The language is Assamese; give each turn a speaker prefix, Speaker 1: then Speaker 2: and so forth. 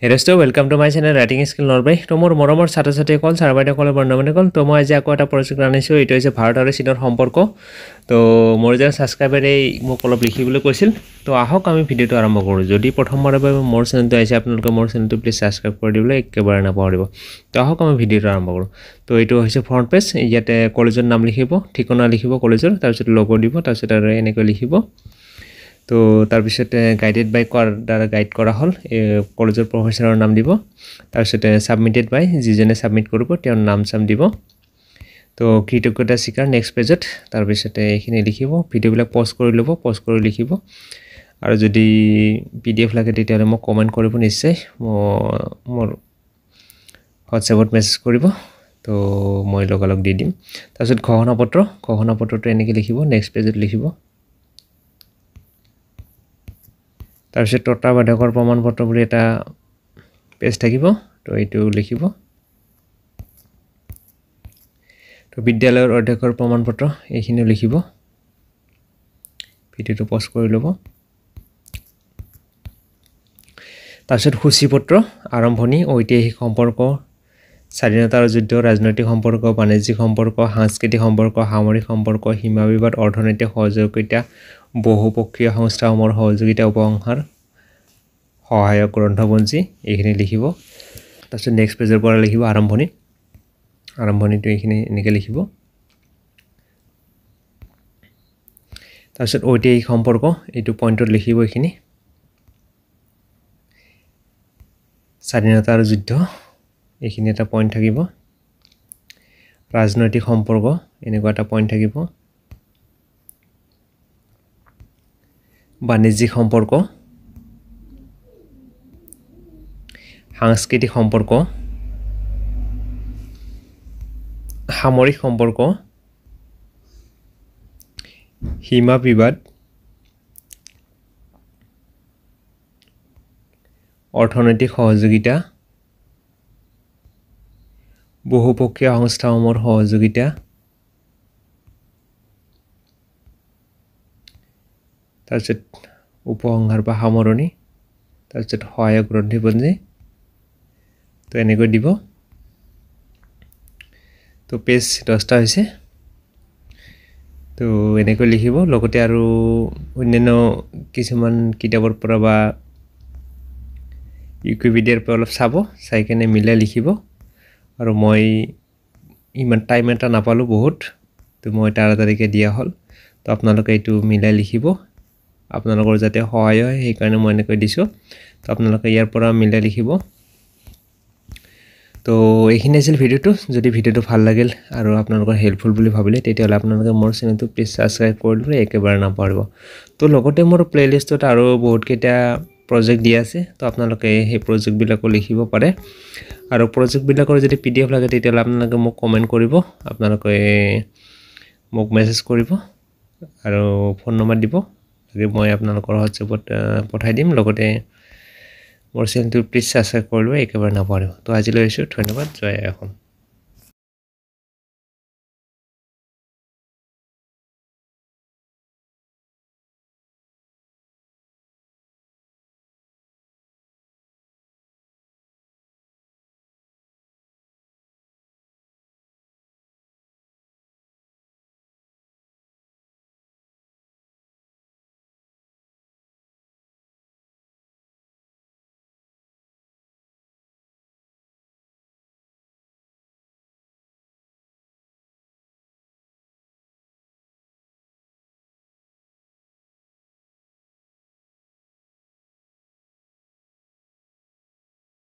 Speaker 1: হেৰেষ্টো welcome to my channel writing skill নৰবাই তো মোৰ মৰমৰ ছাত্ৰ-ছাত্ৰী কল ছাৰবাইতে কল বন্ধুবান্ধৱী কল তো মই আজি আকৌ এটা প্ৰজেক্ট আনিছোঁ এইটো হৈছে ভাৰত আৰু চীনৰ সম্পৰ্ক তো মোৰ যে ছাবস্ক্ৰাইবাৰে মোক অলপ লিখিবলৈ কৈছিল তো আহক আমি ভিডিঅ'টো আৰম্ভ কৰোঁ যদি প্ৰথমবাৰৰ বাবে মোৰ চেনেলটো আহিছে আপোনালোকে মোৰ চেনেলটো প্লিজ ছাবস্ক্ৰাইব কৰি দিবলৈ একেবাৰে নাপাহৰিব তো আহক আমি ভিডিঅ'টো আৰম্ভ কৰোঁ তো এইটো হৈছে ফ্ৰণ্ট পেজ ইয়াতে কলেজৰ নাম লিখিব ঠিকনা লিখিব কলেজৰ তাৰপিছত লগো দিব তাৰপিছত আৰু এনেকৈ লিখিব তো তাৰপিছতে গাইডেড বাই কোৱাৰ দ্বাৰা গাইড কৰা হ'ল কলেজৰ প্ৰফেচৰৰ নাম দিব তাৰপিছতে ছাবমিটেড বাই যিজনে ছাবমিট কৰিব তেওঁৰ নাম চাম দিব তো কৃতজ্ঞতা স্বীকাৰ নেক্সট পেজত তাৰপিছতে এইখিনি লিখিব ভিডিঅ'বিলাক পষ্ট কৰি ল'ব পষ্ট কৰি লিখিব আৰু যদি PDF লাগে তেতিয়াহ'লে মোক কমেণ্ট কৰিব নিশ্চয় মোৰ হোৱাটছএপত মেছেজ কৰিব তো মই লগালগ দি দিম তাৰপিছত ঘোষণাপত্ৰটো এনেকৈ লিখিব নেক্সট পেজত লিখিব তাৰপিছত তত্ত্বাৱধায়কৰ প্ৰমাণপত্ৰ বুলি এটা পেজ থাকিব তো এইটো লিখিব তো বিদ্যালয়ৰ অধ্যক্ষৰ প্ৰমাণপত্ৰ এইখিনিও লিখিব ভিডিঅ'টো পষ্ট কৰি ল'ব তাৰপিছত সূচীপত্ৰ আৰম্ভণি ঐতিহাসিক সম্পৰ্ক স্বাধীনতাৰ যুদ্ধ ৰাজনৈতিক সম্পৰ্ক বাণিজ্যিক সম্পৰ্ক সাংস্কৃতিক সম্পৰ্ক সামৰিক সম্পৰ্ক সীমা বিবাদ অৰ্থনৈতিক সহযোগিতা বহুপক্ষীয় সংস্থাসমূহৰ সহযোগিতা উপসংহাৰ সহায়ক গ্ৰন্থপঞ্জী এইখিনি লিখিব তাৰপিছত নেক্সট পেজৰ পৰা লিখিব আৰম্ভণিটো এইখিনি এনেকৈ লিখিব তাৰপিছত ঐতিহাসিক সম্পৰ্ক এইটো পইণ্টত লিখিব এইখিনি স্বাধীনতাৰ যুদ্ধ এইখিনি এটা পইণ্ট থাকিব ৰাজনৈতিক সম্পৰ্ক এনেকুৱা এটা পইণ্ট থাকিব বাণিজ্যিক সম্পৰ্ক সাংস্কৃতিক সম্পৰ্ক সামৰিক সম্পৰ্ক সীমা বিবাদ অৰ্থনৈতিক সহযোগিতা বহুপক্ষীয় সংস্থাসমূহৰ সহযোগিতা তাৰপিছত উপসংহাৰ বা সামৰণি তাৰপিছত সহায়ক গ্ৰন্থপঞ্জী তো এনেকৈ দিব তো পেজ 10টা হৈছে তো এনেকৈ লিখিব লগতে আৰু অন্যান্য কিছুমান কিতাপৰ পৰা বা উইকিপিডিয়াৰ পৰা অলপ চাব চাই কেনে মিলাই লিখিব আৰু মই ইমান টাইম এটা নাপালোঁ বহুত তো মই তাড়াতাড়িকৈ দিয়া হ'ল তো আপোনালোকে এইটো মিলাই লিখিব আপোনালোকৰ যাতে সহায় হয় সেইকাৰণে মই এনেকৈ দিছোঁ তো আপোনালোকে ইয়াৰ পৰা মিলাই লিখিব তো এইখিনি আছিল ভিডিঅ'টো যদি ভিডিঅ'টো ভাল লাগিল আৰু আপোনালোকৰ হেল্পফুল বুলি ভাবিলে তেতিয়াহ'লে আপোনালোকে মোৰ চেনেলটো প্লিজ ছাবস্ক্ৰাইব কৰি দিলে একেবাৰে নাপাহৰিব তো লগতে মোৰ প্লেলিষ্টত আৰু বহুতকেইটা প্ৰজেক্ট দিয়া আছে তো আপোনালোকে সেই প্ৰজেক্টবিলাকো লিখিব পাৰে আৰু প্ৰজেক্টবিলাকৰ যদি PDF লাগে তেতিয়াহ'লে আপোনালোকে মোক কমেণ্ট কৰিব আপোনালোকে মোক মেছেজ কৰিব আৰু ফোন নম্বৰ দিব মই আপোনালোকৰ হোৱাটছএপত পঠাই দিম লগতে মোৰ চেনেলটো প্লিজ ছাবস্ক্ৰাইব কৰি ল'ব একেবাৰে নাপাহৰিব তো আজিলৈ আহিছোঁ ধন্যবাদ জয় অসম